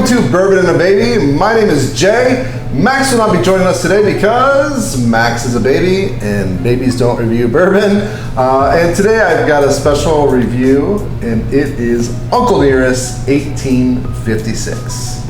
to Bourbon and a Baby. My name is Jay. Max will not be joining us today because Max is a baby and babies don't review bourbon. And today I've got a special review, and it is Uncle Nearest 1856.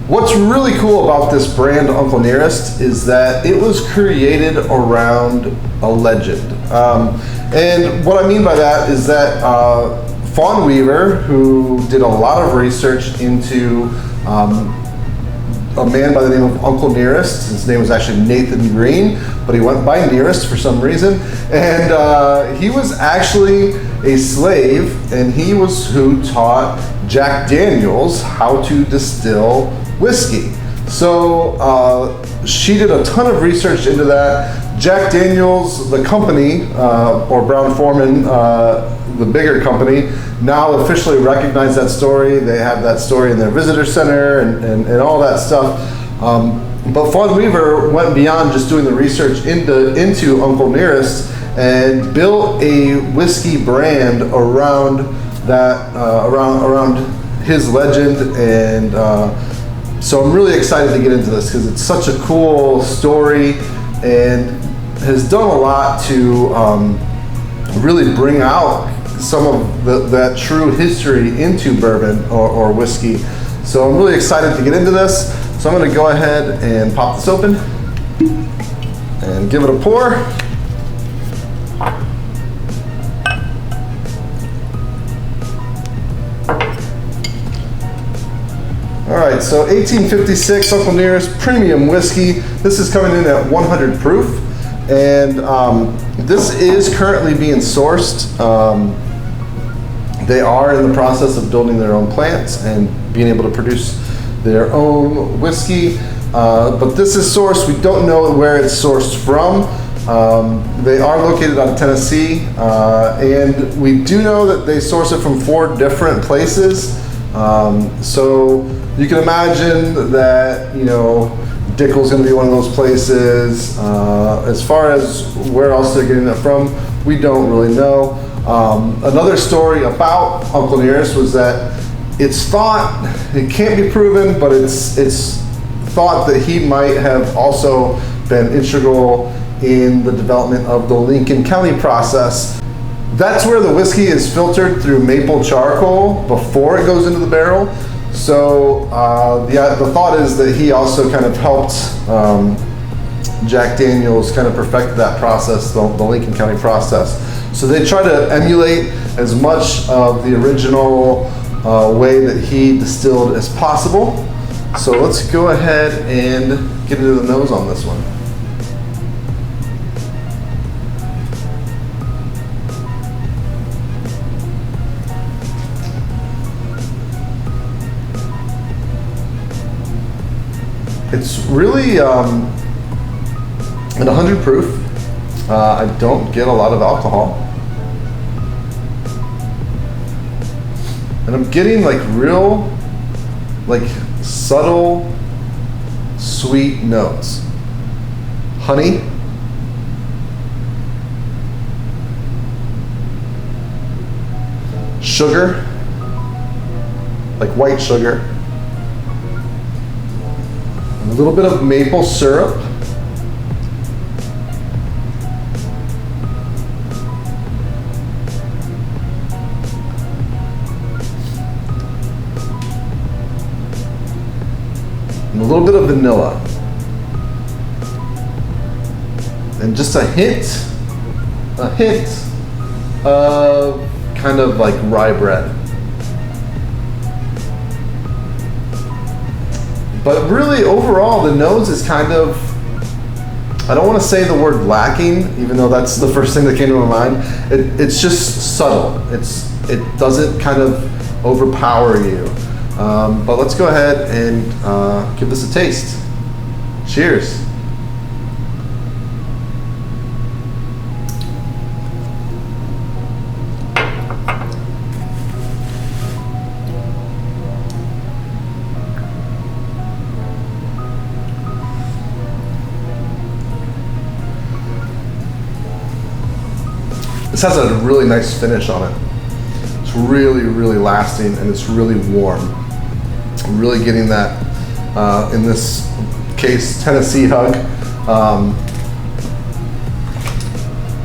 What's really cool about this brand, Uncle Nearest, is that it was created around a legend. And what I mean by that is that Fawn Weaver, who did a lot of research into a man by the name of Uncle Nearest. His name was actually Nathan Green, but he went by Nearest for some reason. And he was actually a slave, and he was who taught Jack Daniels how to distill whiskey. So she did a ton of research into that. Jack Daniels, the company, or Brown-Forman, the bigger company, now officially recognize that story. They have that story in their visitor center and all that stuff. But Fawn Weaver went beyond just doing the research into Uncle Nearest and built a whiskey brand around that, around his legend. And so I'm really excited to get into this because it's such a cool story and has done a lot to really bring out some of that true history into bourbon or whiskey. So I'm really excited to get into this. So I'm going to go ahead and pop this open and give it a pour. All right, so 1856 Uncle Nearest Premium Whiskey. This is coming in at 100 proof. And this is currently being sourced. They are in the process of building their own plants and being able to produce their own whiskey. But this is sourced. We don't know where it's sourced from. They are located out of Tennessee. And we do know that they source it from 4 different places. So you can imagine that, you know, Dickel's going to be one of those places. As far as where else they're getting it from, we don't really know. Another story about Uncle Nearest was that it's thought, it can't be proven, but it's thought that he might have also been integral in the development of the Lincoln County process. That's where the whiskey is filtered through maple charcoal before it goes into the barrel. So the thought is that he also kind of helped Jack Daniels kind of perfect that process, the Lincoln County process. So they try to emulate as much of the original way that he distilled as possible. So let's go ahead and get into the nose on this one. It's really at 100 proof. I don't get a lot of alcohol. And I'm getting like real, like subtle, sweet notes. Honey. Sugar. Like white sugar. A little bit of maple syrup. And a little bit of vanilla. And just a hint of kind of like rye bread. But really, overall, the nose is kind of, I don't want to say the word lacking, even though that's the first thing that came to my mind. It's just subtle. It doesn't kind of overpower you. But let's go ahead and give this a taste. Cheers. This has a really nice finish on it. It's really, really lasting and it's really warm. really getting that, in this case, Tennessee hug.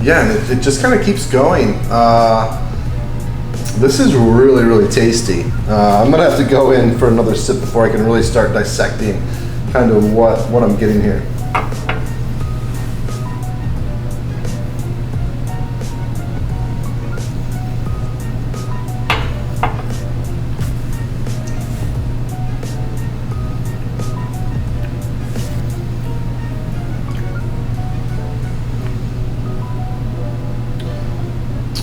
Yeah, and it just kind of keeps going. This is really, really tasty. I'm gonna have to go in for another sip before I can really start dissecting kind of what I'm getting here.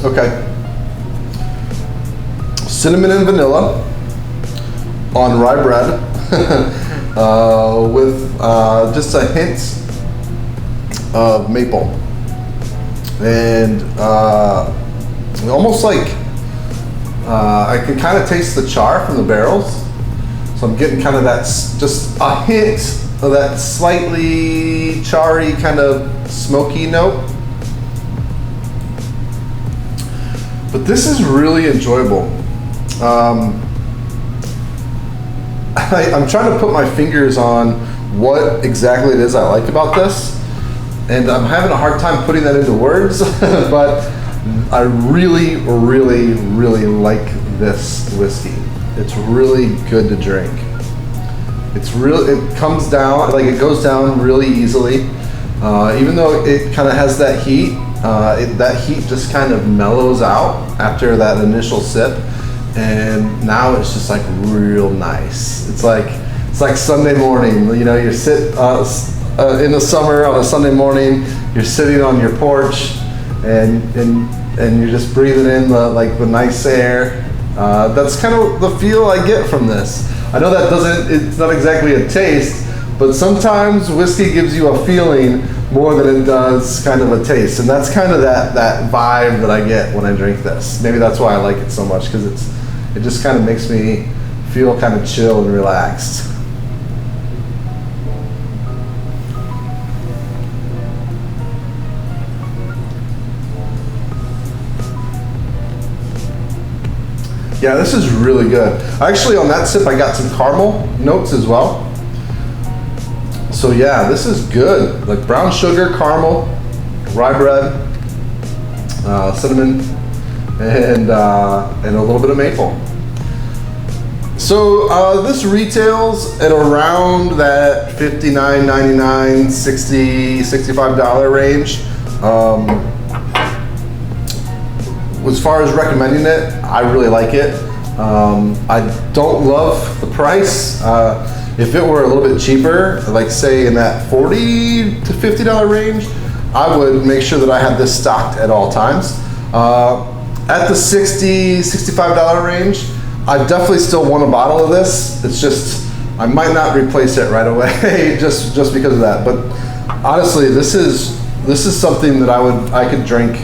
Okay. Cinnamon and vanilla on rye bread with just a hint of maple. And almost like I can kind of taste the char from the barrels. So I'm getting kind of that, just a hint of that slightly charry kind of smoky note. But this is really enjoyable. I'm trying to put my fingers on what exactly it is I like about this, and I'm having a hard time putting that into words, but I really, really, really like this whiskey. It's really good to drink. It comes down, like it goes down really easily, even though it kind of has that heat. That heat just kind of mellows out after that initial sip, and now it's just like real nice. It's like Sunday morning. You know, you sit in the summer on a Sunday morning. You're sitting on your porch, and you're just breathing in the nice air. That's kind of the feel I get from this. I know it's not exactly a taste, but sometimes whiskey gives you a feeling more than it does kind of a taste, and that's kind of that vibe that I get when I drink this. Maybe that's why I like it so much, because it just kind of makes me feel kind of chill and relaxed. Yeah, this is really good. Actually, on that sip, I got some caramel notes as well. So yeah, this is good. Like brown sugar, caramel, rye bread, cinnamon, and a little bit of maple. So this retails at around that $59.99, $60, $65 range. As far as recommending it, I really like it. I don't love the price. If it were a little bit cheaper, like say in that $40 to $50 range, I would make sure that I had this stocked at all times. At the $60, $65 range, I definitely still want a bottle of this. It's just, I might not replace it right away just because of that. But honestly, this is something that I could drink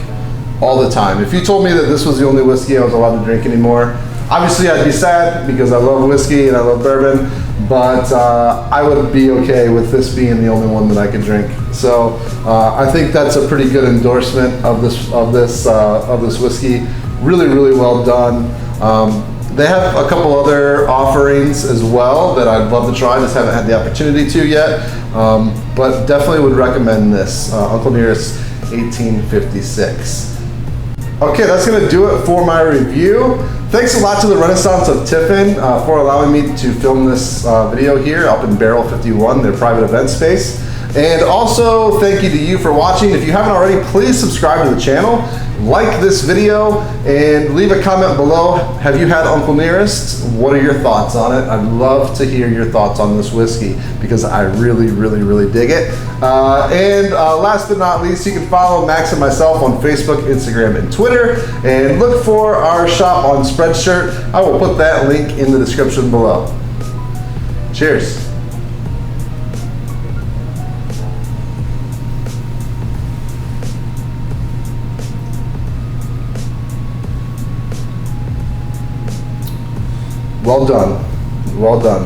all the time. If you told me that this was the only whiskey I was allowed to drink anymore, obviously I'd be sad because I love whiskey and I love bourbon, but I would be okay with this being the only one that I could drink. So I think that's a pretty good endorsement of this whiskey. Really, really well done. They have a couple other offerings as well that I'd love to try. Just haven't had the opportunity to yet, but definitely would recommend this Uncle Nearest 1856. Okay, that's going to do it for my review. Thanks a lot to the Renaissance of Tiffin for allowing me to film this video here up in Barrel 51, their private event space. And also, thank you to you for watching. If you haven't already, please subscribe to the channel, like this video, and leave a comment below. Have you had Uncle Nearest? What are your thoughts on it? I'd love to hear your thoughts on this whiskey because I really, really, really dig it. And last but not least, you can follow Max and myself on Facebook, Instagram, and Twitter, and look for our shop on Spreadshirt. I will put that link in the description below. Cheers. Well done. Well done.